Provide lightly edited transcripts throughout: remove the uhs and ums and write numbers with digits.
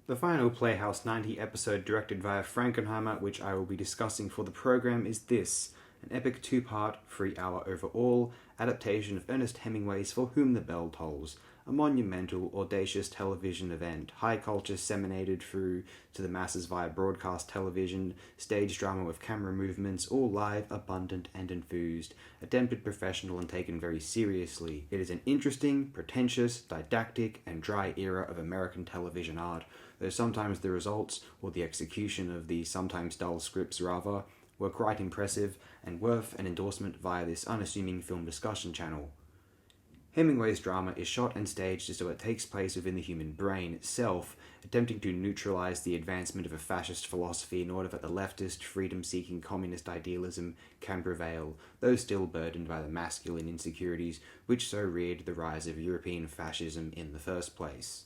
The final Playhouse 90 episode directed via Frankenheimer, which I will be discussing for the program, is this, an epic two-part, 3-hour overall, adaptation of Ernest Hemingway's For Whom the Bell Tolls, a monumental, audacious television event, high culture disseminated through to the masses via broadcast television, stage drama with camera movements, all live, abundant, and enthused, attempted professional and taken very seriously. It is an interesting, pretentious, didactic, and dry era of American television art, though sometimes the results, or the execution of the sometimes dull scripts rather, were quite impressive and worth an endorsement via this unassuming film discussion channel. Hemingway's drama is shot and staged as though it takes place within the human brain itself, attempting to neutralize the advancement of a fascist philosophy in order that the leftist, freedom-seeking communist idealism can prevail, though still burdened by the masculine insecurities which so reared the rise of European fascism in the first place.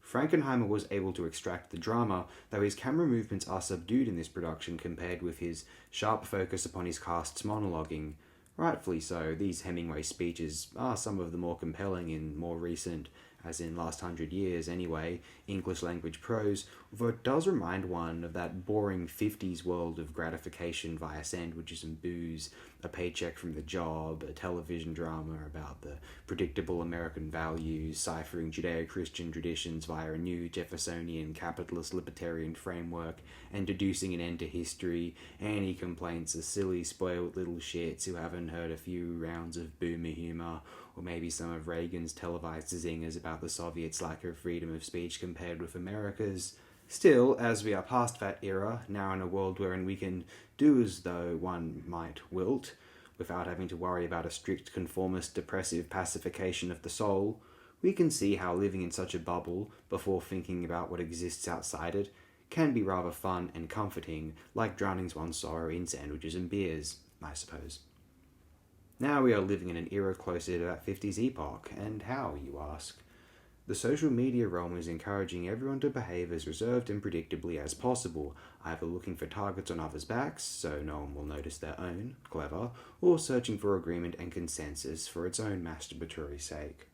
Frankenheimer was able to extract the drama, though his camera movements are subdued in this production compared with his sharp focus upon his cast's monologuing. Rightfully so, these Hemingway speeches are some of the more compelling in more recent, as in last 100 years anyway, English language prose, although it does remind one of that boring 50s world of gratification via sandwiches and booze, a paycheck from the job, a television drama about the predictable American values, ciphering Judeo-Christian traditions via a new Jeffersonian capitalist libertarian framework, and deducing an end to history. Any complaints of silly spoiled little shits who haven't heard a few rounds of boomer humor, or maybe some of Reagan's televised zingers about the Soviets' lack of freedom of speech compared with America's. Still, as we are past that era, now in a world wherein we can do as though one might wilt, without having to worry about a strict conformist depressive pacification of the soul, we can see how living in such a bubble, before thinking about what exists outside it, can be rather fun and comforting, like drowning one's sorrow in sandwiches and beers, I suppose. Now we are living in an era closer to that 50s epoch, and how, you ask? The social media realm is encouraging everyone to behave as reserved and predictably as possible, either looking for targets on others' backs, so no one will notice their own, clever, or searching for agreement and consensus for its own masturbatory sake.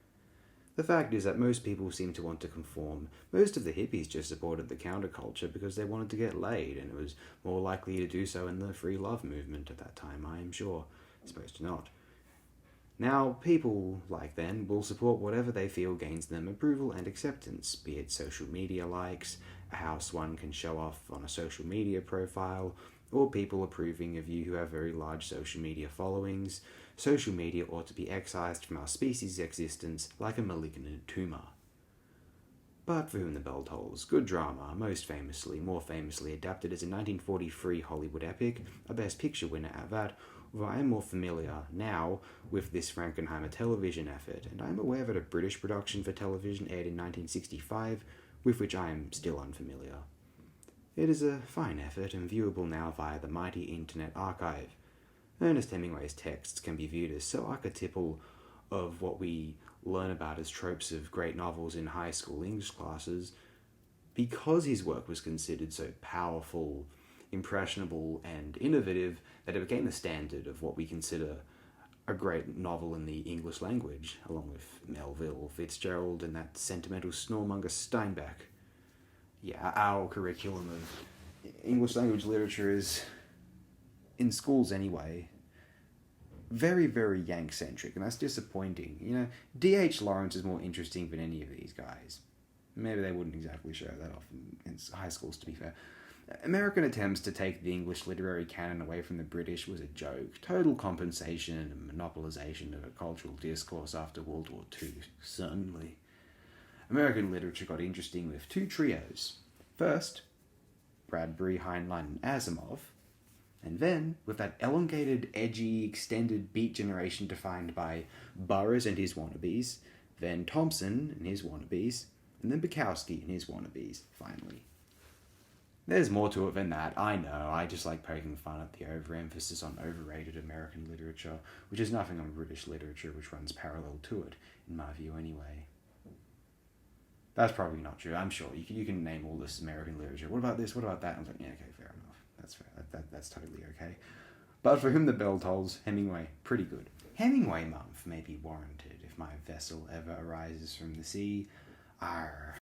The fact is that most people seem to want to conform. Most of the hippies just supported the counterculture because they wanted to get laid, and it was more likely to do so in the free love movement at that time, I am sure. Supposed to not. Now, people like then will support whatever they feel gains them approval and acceptance, be it social media likes, a house one can show off on a social media profile, or people approving of you who have very large social media followings. Social media ought to be excised from our species' existence like a malignant tumour. But For Whom the Bell Tolls, good drama, more famously adapted as a 1943 Hollywood epic, a Best Picture winner at that, although I am more familiar now with this Frankenheimer television effort, and I am aware that a British production for television aired in 1965, with which I am still unfamiliar. It is a fine effort and viewable now via the mighty Internet Archive. Ernest Hemingway's texts can be viewed as so archetypal of what we learn about as tropes of great novels in high school English classes, because his work was considered so powerful, impressionable, and innovative that it became the standard of what we consider a great novel in the English language, along with Melville, Fitzgerald, and that sentimental snoremonger Steinbeck. Yeah, our curriculum of English language literature is, in schools anyway, very, very Yank-centric, and that's disappointing. You know, D.H. Lawrence is more interesting than any of these guys. Maybe they wouldn't exactly show that off in high schools, to be fair. American attempts to take the English literary canon away from the British was a joke. Total compensation and monopolization of a cultural discourse after World War II, certainly. American literature got interesting with two trios. First, Bradbury, Heinlein, and Asimov, and then with that elongated, edgy, extended beat generation defined by Burroughs and his wannabes, then Thompson and his wannabes, and then Bukowski and his wannabes, finally. There's more to it than that, I know. I just like poking fun at the overemphasis on overrated American literature, which is nothing on British literature, which runs parallel to it, in my view anyway. That's probably not true, I'm sure. You can name all this American literature. What about this? What about that? I was like, yeah, okay, fair enough. That's fair. That's totally okay. But For Whom the Bell Tolls, Hemingway, pretty good. Hemingway month may be warranted if my vessel ever arises from the sea. Arr.